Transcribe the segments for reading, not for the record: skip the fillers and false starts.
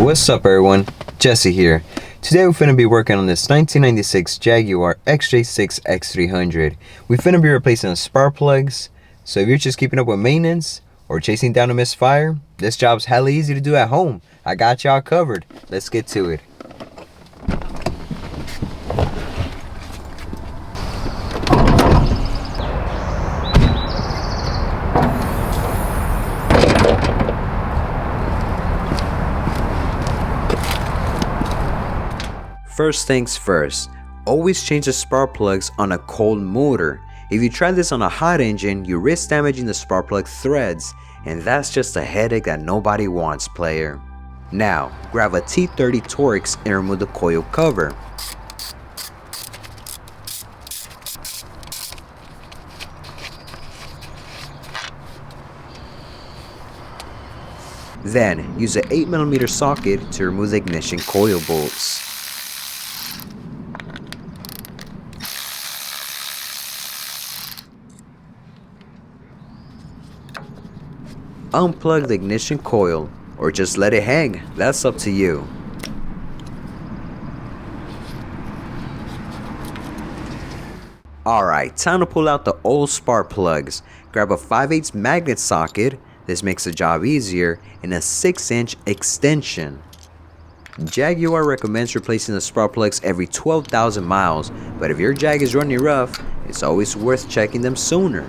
What's up everyone, Jesse here. Today we're finna be working on this 1996 Jaguar XJ6 X300. We finna be replacing the spark plugs, so if you're just keeping up with maintenance or chasing down a misfire, this job's hella easy to do at home. I got y'all covered. Let's get to it. First things first, always change the spark plugs on a cold motor. If you try this on a hot engine, you risk damaging the spark plug threads, and that's just a headache that nobody wants, player. Now, grab a T30 Torx and remove the coil cover. Then, use an 8mm socket to remove the ignition coil bolts. Unplug the ignition coil, or just let it hang, that's up to you. Alright, time to pull out the old spark plugs. Grab a 5/8 magnet socket, this makes the job easier, and a 6-inch extension. Jaguar recommends replacing the spark plugs every 12,000 miles, but if your Jag is running rough, it's always worth checking them sooner.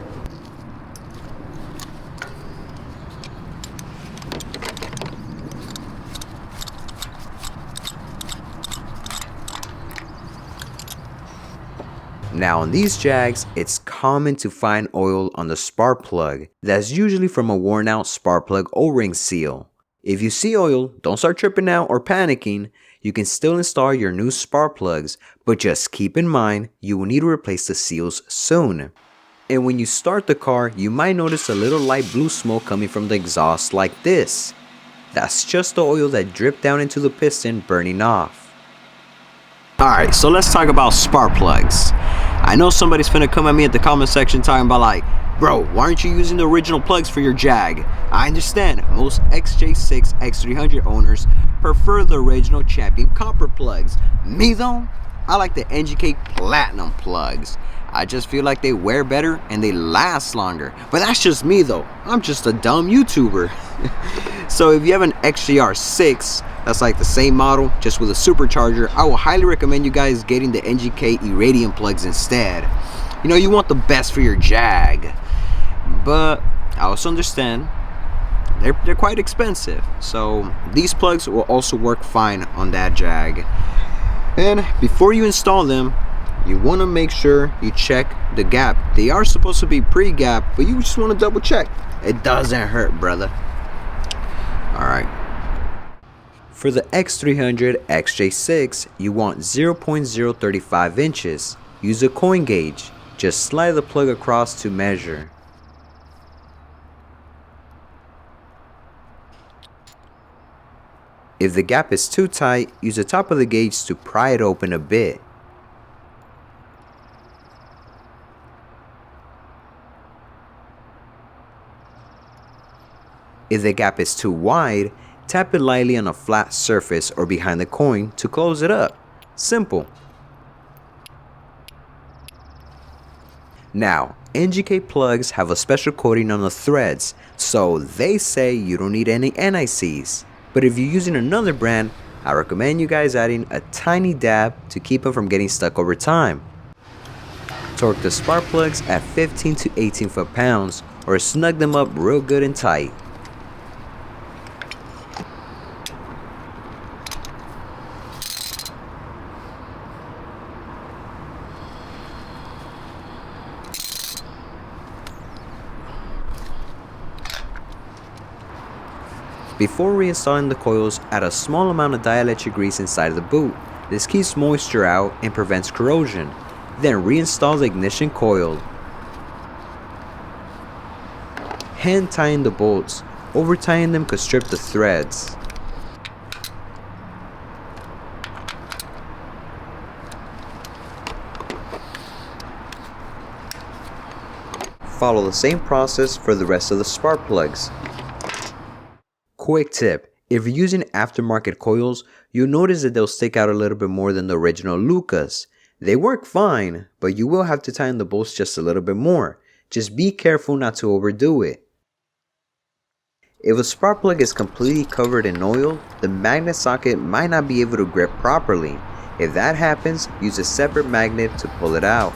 Now on these Jags, it's common to find oil on the spark plug. That's usually from a worn out spark plug O-ring seal. If you see oil, don't start tripping out or panicking. You can still install your new spark plugs, but just keep in mind you will need to replace the seals soon. And when you start the car, you might notice a little light blue smoke coming from the exhaust like this. That's just the oil that dripped down into the piston burning off. Alright, so let's talk about spark plugs. I know somebody's finna come at me at the comment section talking about like, bro, why aren't you using the original plugs for your Jag? I understand, most XJ6 X300 owners prefer the original Champion copper plugs. Me though, I like the NGK Platinum plugs. I just feel like they wear better and they last longer. But that's just me though, I'm just a dumb YouTuber. So if you have an XJR6, that's like the same model, just with a supercharger, I will highly recommend you guys getting the NGK Irradium plugs instead. You know, you want the best for your Jag. But I also understand they're quite expensive. So these plugs will also work fine on that Jag. And before you install them, you want to make sure you check the gap. They are supposed to be pre-gap, but you just want to double check. It doesn't hurt, brother. Alright. For the X300 XJ6, you want 0.035 inches. Use a coin gauge. Just slide the plug across to measure. If the gap is too tight, use the top of the gauge to pry it open a bit. If the gap is too wide, tap it lightly on a flat surface or behind the coin to close it up. Simple. Now, NGK plugs have a special coating on the threads, so they say you don't need any NICs. But if you're using another brand, I recommend you guys adding a tiny dab to keep them from getting stuck over time. Torque the spark plugs at 15 to 18 foot-pounds or snug them up real good and tight. Before reinstalling the coils, add a small amount of dielectric grease inside the boot. This keeps moisture out and prevents corrosion. Then reinstall the ignition coil. Hand tying the bolts. Over tying them could strip the threads. Follow the same process for the rest of the spark plugs. Quick tip, If you're using aftermarket coils, you'll notice that they'll stick out a little bit more than the original Lucas. They work fine, but you will have to tighten the bolts just a little bit more. Just be careful not to overdo it. If a spark plug is completely covered in oil, the magnet socket might not be able to grip properly. If that happens, use a separate magnet to pull it out.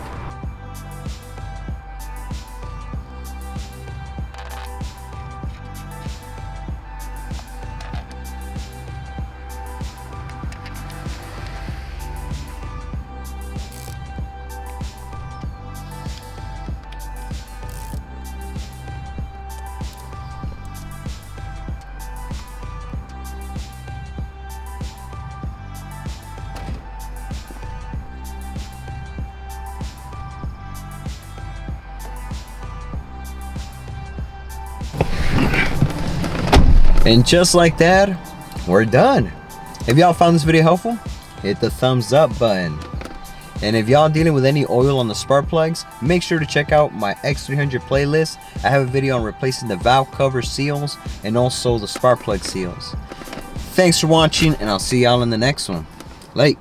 And just like that, we're done. If y'all found this video helpful, hit the thumbs up button. And if y'all dealing with any oil on the spark plugs, make sure to check out my X300 playlist. I have a video on replacing the valve cover seals and also the spark plug seals. Thanks for watching, and I'll see y'all in the next one. Late.